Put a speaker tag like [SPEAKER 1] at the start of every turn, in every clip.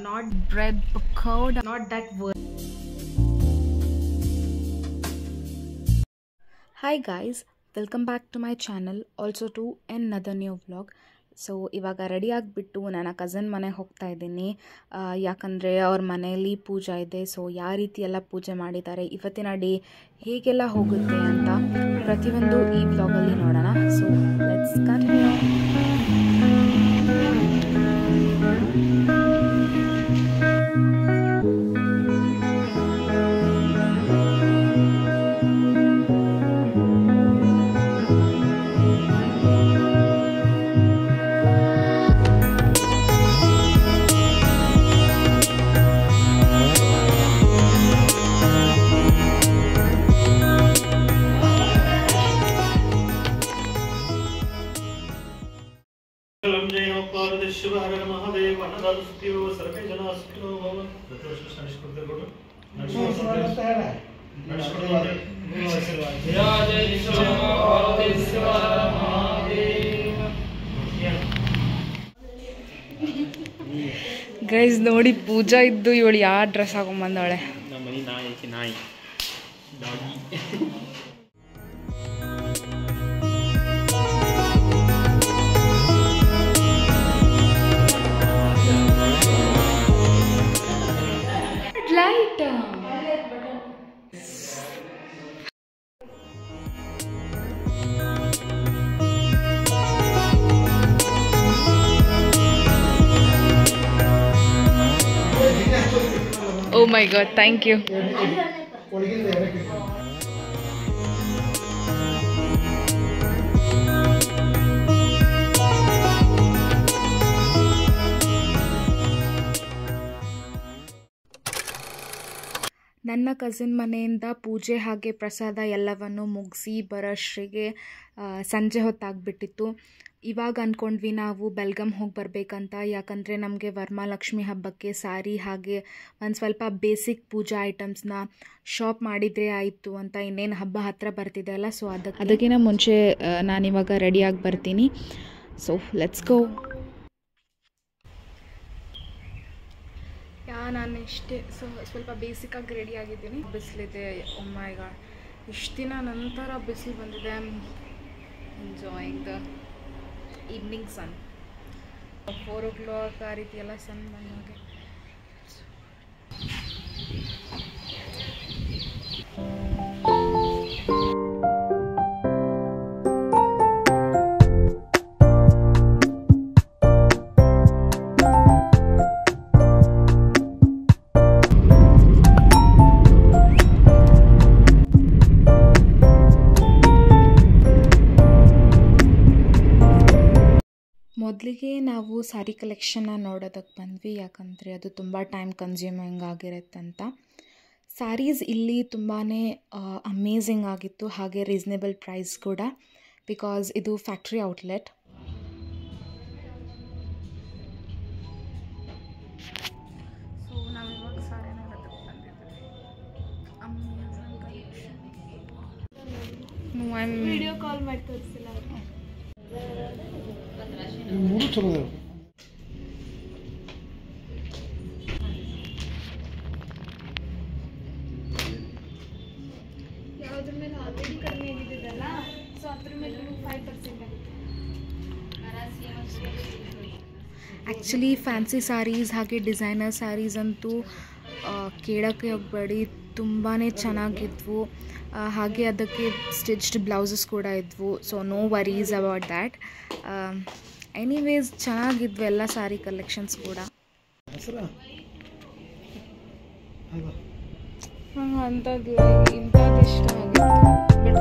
[SPEAKER 1] not bread pakod, not that word. Hi guys, welcome back to my channel, also to another new vlog. So ಇವಾಗ ready ಆಗಿಬಿಟ್ಟು ನನ್ನ ಕಝನ್ ಮನೆಗೆ ಹೋಗ್ತಾ ಇದ್ದೀನಿ. ಯಾಕಂದರೆ ಅವ್ರ ಮನೆಯಲ್ಲಿ ಪೂಜೆ ಇದೆ. ಸೊ ಯಾವ ರೀತಿ ಎಲ್ಲ ಪೂಜೆ ಮಾಡಿದ್ದಾರೆ, ಇವತ್ತಿನ ಡೇ ಹೇಗೆಲ್ಲ ಹೋಗುತ್ತೆ ಅಂತ ಪ್ರತಿಯೊಂದು ಈ ವ್ಲಾಗಲ್ಲಿ ನೋಡೋಣ. So let's continue. ಗೈಸ್ ನೋಡಿ, ಪೂಜಾ ಇದ್ದು ಇವಳು ಯಾವ ಡ್ರೆಸ್ ಹಾಕೊಂಡ್ಬಂದವಳೆ. Light Oh my god, thank you. ನನ್ನ ಕಸಿನ್ ಮನೆಯಿಂದ ಪೂಜೆ ಹಾಗೆ ಪ್ರಸಾದ ಎಲ್ಲವನ್ನು ಮುಗಿಸಿ ಬರೋಷ್ಟಿಗೆ ಸಂಜೆ ಹೊತ್ತಾಗ್ಬಿಟ್ಟಿತ್ತು. ಇವಾಗ ಅಂದ್ಕೊಂಡ್ವಿ ನಾವು ಬೆಲ್ಗಮ್ ಹೋಗಿ ಬರಬೇಕಂತ. ಯಾಕಂದರೆ ನಮಗೆ ವರಮಹಾಲಕ್ಷ್ಮಿ ಹಬ್ಬಕ್ಕೆ ಸಾರಿ ಹಾಗೆ ಒಂದು ಸ್ವಲ್ಪ ಬೇಸಿಕ್ ಪೂಜಾ ಐಟಮ್ಸ್ನ ಶಾಪ್ ಮಾಡಿದರೆ ಆಯಿತು ಅಂತ. ಇನ್ನೇನು ಹಬ್ಬ ಹತ್ತಿರ ಬರ್ತಿದೆ ಅಲ್ಲ, ಸೊ ಅದಕ್ಕಿಂತ ಮುಂಚೆ ನಾನಿವಾಗ ರೆಡಿಯಾಗಿ ಬರ್ತೀನಿ. So let's go. ನಾನು ಇಷ್ಟೇ ಸ್ವಲ್ಪ ಬೇಸಿಕ್ಕಾಗಿ ರೆಡಿ ಆಗಿದ್ದೀನಿ. ಬಿಸಿಲಿದೆ, ಓ ಮೈ ಗಾಡ್, ಇಷ್ಟು ದಿನ ನಂತರ ಬಿಸಿಲು ಬಂದಿದೆ. I am enjoying the evening sun. 4 o'clock ಆ ರೀತಿ ಎಲ್ಲ ಸನ್ ಬಂದಾಗೆ. ಮೊದಲಿಗೆ ನಾವು ಸ್ಯಾರಿ ಕಲೆಕ್ಷನ್ನ ನೋಡೋದಕ್ಕೆ ಬಂದ್ವಿ. ಯಾಕಂದರೆ ಅದು ತುಂಬ ಟೈಮ್ ಕನ್ಸ್ಯೂಮಿಂಗ್ ಆಗಿರುತ್ತಂತ. ಸ್ಯಾರೀಸ್ ಇಲ್ಲಿ ತುಂಬಾ ಅಮೇಝಿಂಗ್ ಆಗಿತ್ತು, ಹಾಗೆ ರೀಸನೇಬಲ್ ಪ್ರೈಸ್ ಕೂಡ, ಬಿಕಾಸ್ ಇದು ಫ್ಯಾಕ್ಟ್ರಿ ಔಟ್ಲೆಟ್. ಸೊ ನಾವಿವಾಗ ಸ್ಯಾರಿ ನೋಡೋದಕ್ಕೆ ಬಂದಿದ್ದೀವಿ. Amazing collection. ವಿಡಿಯೋ ಕಾಲ್ ಮಾಡಿ ತೋರಿಸಿಲ್ಲ ಅವರು.
[SPEAKER 2] ಮೂರು ಚಲೋ
[SPEAKER 3] ಯಾವುದ್ರ ಮೇಲೆ ಆಲ್ರೆಡಿ ಕಡಿಮೆ ಆಗಿದ್ದಲ್ಲ, ಸೊ ಅದ್ರ ಮೇಲೆ 5% ಆಗುತ್ತೆ.
[SPEAKER 1] ಆ್ಯಕ್ಚುಲಿ ಫ್ಯಾನ್ಸಿ ಸ್ಯಾರೀಸ್ ಹಾಗೆ ಡಿಸೈನರ್ ಸ್ಯಾರೀಸ್ ಅಂತೂ ಕೇಳೋಕ್ಕೆ ಹೋಗಬೇಡಿ, ತುಂಬಾ ಚೆನ್ನಾಗಿದ್ವು. ಹಾಗೆ ಅದಕ್ಕೆ ಸ್ಟಿಚ್ಡ್ ಬ್ಲೌಸಸ್ ಕೂಡ ಇದ್ವು. So no worries about that. Anyways ಚೆನ್ನಾಗಿದ್ವು ಎಲ್ಲ ಸ್ಯಾರಿ ಕಲೆಕ್ಷನ್ಸ್ ಕೂಡ. ನಂಗೆ ಅಂಥದ್ದು ಇಂಥದ್ದು ಇಷ್ಟ ಆಗಿತ್ತು. ಬಟ್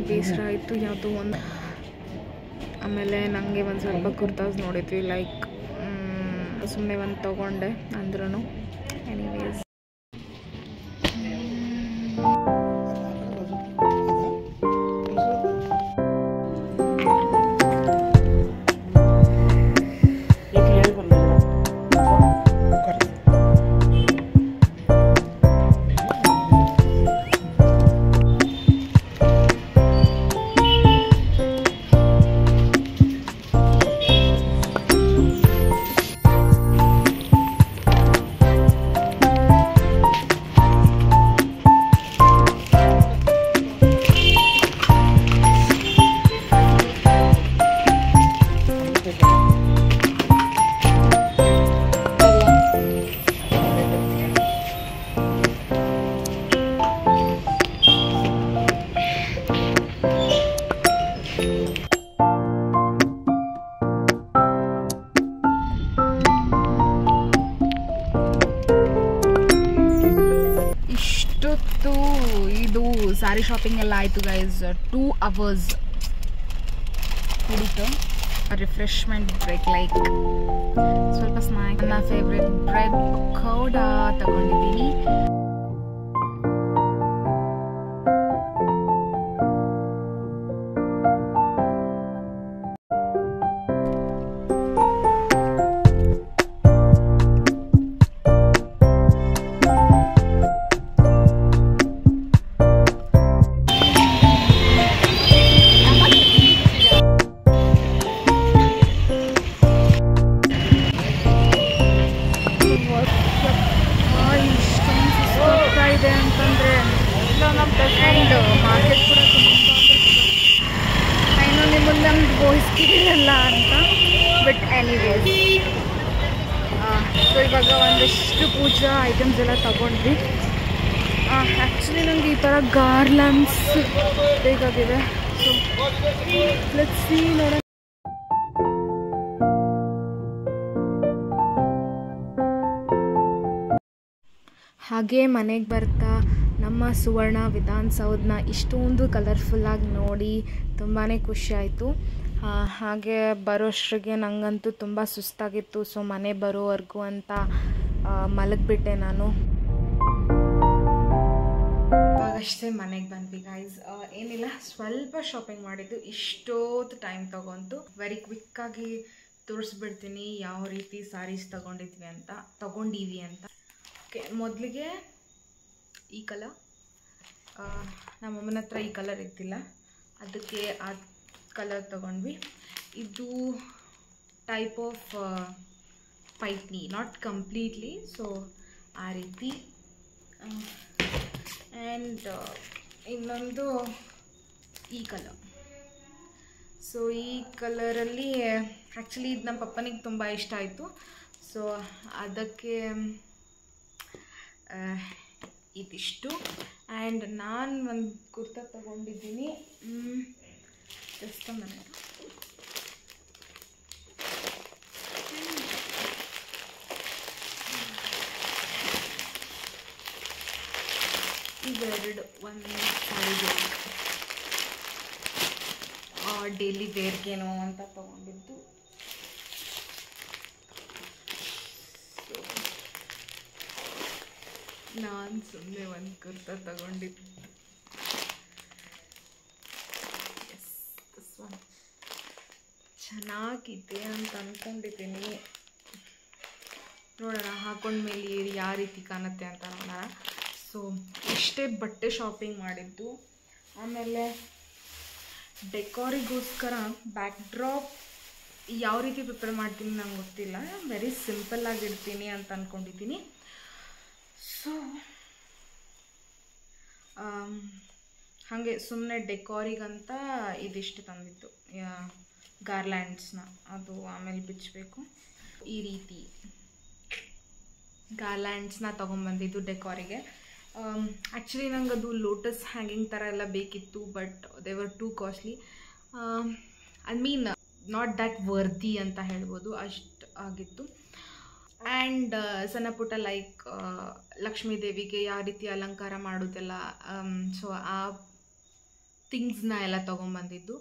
[SPEAKER 1] ಬೇಸರ ಆಯಿತು ಯಾವುದೋ ಒಂದು. ಆಮೇಲೆ ನನಗೆ ಒಂದು ಸ್ವಲ್ಪ ಕುರ್ತಾಸ್ ನೋಡಿದ್ವಿ, ಲೈಕ್ ಸುಮ್ಮನೆ ಒಂದು ತೊಗೊಂಡೆ ಅಂದ್ರೂ. ಎನಿವೇಸ್ ಇದು ಸಾರಿ ಶಾಪಿಂಗ್ ಎಲ್ಲ ಆಯಿತು ಗೈಸ್. 2 hours ಹಿಡಿತು. ರಿಫ್ರೆಶ್ಮೆಂಟ್ ಬ್ರೇಕ್, ಲೈಕ್ ಸ್ವಲ್ಪ ಸ್ನ್ಯಾಕ್. ನನ್ನ ಫೇವ್ರೆಟ್ ಬ್ರೆಡ್ ಪಕೋಡಾ ತಗೊಂಡಿದ್ದೀನಿ. ಮಾರ್ಕೆಟ್ ಕೂಡ ಇನ್ನೂ ನಿಮ್ಮನ್ನು ನಮ್ಗೆ ಬೋಯಿಸ್ತಿರಲ್ಲ ಅಂತ. ಬಟ್ ಎನಿವೇಸ್ ಸೊ ಇವಾಗ ಒಂದಷ್ಟು ಪೂಜಾ ಐಟಮ್ಸ್ ಎಲ್ಲ ತಗೊಂಡ್ವಿ. ಆ್ಯಕ್ಚುಲಿ ನನಗೆ ಈ ಥರ ಗಾರ್ಲ್ಯಾಂಡ್ಸ್ ಬೇಕಾಗಿದೆ. ಸೊ ಲೆಟ್ಸ್ ಸಿ, ನೋಡೋಣ. ಹಾಗೆ ಮನೆಗೆ ಬರ್ತಾ ನಮ್ಮ ಸುವರ್ಣ ವಿಧಾನಸೌಧನ ಇಷ್ಟೊಂದು ಕಲರ್ಫುಲ್ಲಾಗಿ ನೋಡಿ ತುಂಬಾ ಖುಷಿ ಆಯಿತು. ಹಾಗೆ ಬರೋಷ್ರಿಗೆ ನನಗಂತೂ ತುಂಬ ಸುಸ್ತಾಗಿತ್ತು. ಸೊ ಮನೆ ಬರೋವರೆಗೂ ಅಂತ ಮಲಗಿಬಿಟ್ಟೆ ನಾನು. ಅಷ್ಟೇ ಮನೆಗೆ ಬಂದ್ವಿ ಗೈಸ್. ಏನಿಲ್ಲ, ಸ್ವಲ್ಪ ಶಾಪಿಂಗ್ ಮಾಡಿದ್ದು, ಇಷ್ಟೊತ್ತು ಟೈಮ್ ತೊಗೊಂತು. ವೆರಿ ಕ್ವಿಕ್ಕಾಗಿ ತೋರಿಸ್ಬಿಡ್ತೀನಿ ಯಾವ ರೀತಿ ಸ್ಯಾರೀಸ್ ತಗೊಂಡಿವಿ ಅಂತ. ಓಕೆ, ಮೊದಲಿಗೆ ಈ ಕಲರ್, ನಮ್ಮಮ್ಮನ ಹತ್ರ ಈ ಕಲರ್ ಇದ್ದಿಲ್ಲ, ಅದಕ್ಕೆ ಆ ಕಲರ್ ತೊಗೊಂಡ್ವಿ. ಇದು type of Paithani, not completely, so ಆ ರೀತಿ. ಆ್ಯಂಡ್ ಇನ್ನೊಂದು ಈ ಕಲರ್. ಸೊ ಈ ಕಲರಲ್ಲಿ ಆ್ಯಕ್ಚುಲಿ ಇದು ನಮ್ಮ ಪಪ್ಪನಿಗೆ ತುಂಬ ಇಷ್ಟ ಆಯಿತು. ಸೊ ಅದಕ್ಕೆ ಇದಿಷ್ಟು. ಆ್ಯಂಡ್ ನಾನು ಒಂದು ಕುರ್ತಾ ತೊಗೊಂಡಿದ್ದೀನಿ. ಜಸ್ಟ್ ಮನೆ ಇವೆರಡು ಒಂದು ಸಾರಿಗೆ ಡೈಲಿ ವೇರ್ಗೇನೋ ಅಂತ ತೊಗೊಂಡಿದ್ದು. ನಾನು ಸುಮ್ಮನೆ ಒಂದು ಕುರ್ತಾ ತಗೊಂಡಿದ್ದು. ಚೆನ್ನಾಗಿದೆ ಅಂತ ಅಂದ್ಕೊಂಡಿದ್ದೀನಿ. ನೋಡೋಣ ಹಾಕೊಂಡ್ಮೇಲೆ ಯಾವ ರೀತಿ ಕಾಣುತ್ತೆ ಅಂತ ನೋಡೋಣ. ಸೊ ಇಷ್ಟೇ ಬಟ್ಟೆ ಶಾಪಿಂಗ್ ಮಾಡಿದ್ದು. ಆಮೇಲೆ ಡೆಕೋರಿಗೋಸ್ಕರ ಬ್ಯಾಕ್ ಡ್ರಾಪ್ ಯಾವ ರೀತಿ ಪ್ರಿಪೇರ್ ಮಾಡ್ತೀನಿ ನಂಗೆ ಗೊತ್ತಿಲ್ಲ. ವೆರಿ ಸಿಂಪಲ್ಲಾಗಿ ಇಡ್ತೀನಿ ಅಂತ ಅಂದ್ಕೊಂಡಿದ್ದೀನಿ. ಸೊ ಹಾಗೆ ಸುಮ್ಮನೆ ಡೆಕೋರಿಗಂತ ಇದಿಷ್ಟು ತಂದಿತ್ತು, ಗಾರ್ಲ್ಯಾಂಡ್ಸ್ನ. ಅದು ಆಮೇಲೆ ಬಿಚ್ಚಬೇಕು. ಈ ರೀತಿ ಗಾರ್ಲ್ಯಾಂಡ್ಸ್ನ ತೊಗೊಂಬಂದಿದ್ದು ಡೆಕೋರಿಗೆ. ಆ್ಯಕ್ಚುಲಿ ನಂಗೆ ಅದು ಲೋಟಸ್ ಹ್ಯಾಂಗಿಂಗ್ ಥರ ಎಲ್ಲ ಬೇಕಿತ್ತು, but they were two costly. I mean not that worthy ಅಂತ ಹೇಳ್ಬೋದು, ಅಷ್ಟು ಆಗಿತ್ತು. ಆ್ಯಂಡ್ ಸಣ್ಣ ಪುಟ್ಟ ಲೈಕ್ ಲಕ್ಷ್ಮೀ ದೇವಿಗೆ ಯಾವ ರೀತಿ ಅಲಂಕಾರ ಮಾಡೋದೆಲ್ಲ, ಸೊ ಆ ಥಿಂಗ್ಸ್ನ ಎಲ್ಲ ತೊಗೊಂಬಂದಿದ್ದು.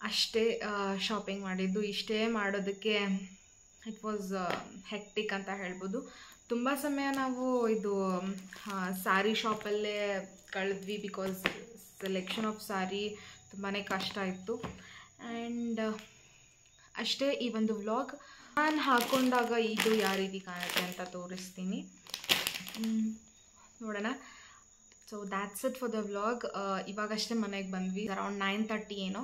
[SPEAKER 1] ಅಷ್ಟೇ ಶಾಪಿಂಗ್ ಮಾಡಿದ್ದು. ಇಷ್ಟೇ ಮಾಡೋದಕ್ಕೆ ಇಟ್ ವಾಸ್ ಹೆಕ್ಟಿಕ್ ಅಂತ ಹೇಳ್ಬೋದು. ತುಂಬ ಸಮಯ ನಾವು ಇದು ಸ್ಯಾರಿ ಶಾಪಲ್ಲೇ ಕಳೆದ್ವಿ, ಬಿಕಾಸ್ ಸೆಲೆಕ್ಷನ್ ಆಫ್ ಸ್ಯಾರಿ ತುಂಬಾ ಕಷ್ಟ ಇತ್ತು. ಆ್ಯಂಡ್ ಅಷ್ಟೇ ಈ ಒಂದು ವ್ಲಾಗ್. ನಾನು ಹಾಕ್ಕೊಂಡಾಗ ಇದು ಯಾವ ರೀತಿ ಕಾಣುತ್ತೆ ಅಂತ ತೋರಿಸ್ತೀನಿ, ನೋಡೋಣ. So that's it for the vlog. ಇವಾಗಷ್ಟೇ ಮನೆಗೆ ಬಂದ್ವಿ, ಅರೌಂಡ್ 9:30 ಏನೋ.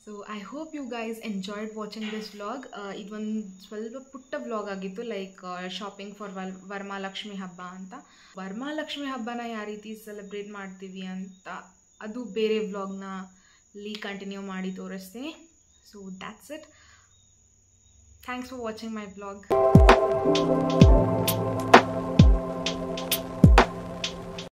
[SPEAKER 1] So I hope you guys enjoyed watching this vlog. ಇದೊಂದು ಸ್ವಲ್ಪ ಪುಟ್ಟ ವ್ಲಾಗ್ ಆಗಿತ್ತು, ಲೈಕ್ ಶಾಪಿಂಗ್ ಫಾರ್ ವರಮಹಾಲಕ್ಷ್ಮಿ ಹಬ್ಬ ಅಂತ. ವರಮಹಾಲಕ್ಷ್ಮಿ ಹಬ್ಬನ ಯಾವ ರೀತಿ ಸೆಲೆಬ್ರೇಟ್ ಮಾಡ್ತೀವಿ ಅಂತ ಅದು ಬೇರೆ ವ್ಲಾಗ್ನ ಕಂಟಿನ್ಯೂ ಮಾಡಿ ತೋರಿಸ್ತೀನಿ. So that's it. Thanks for watching my vlog.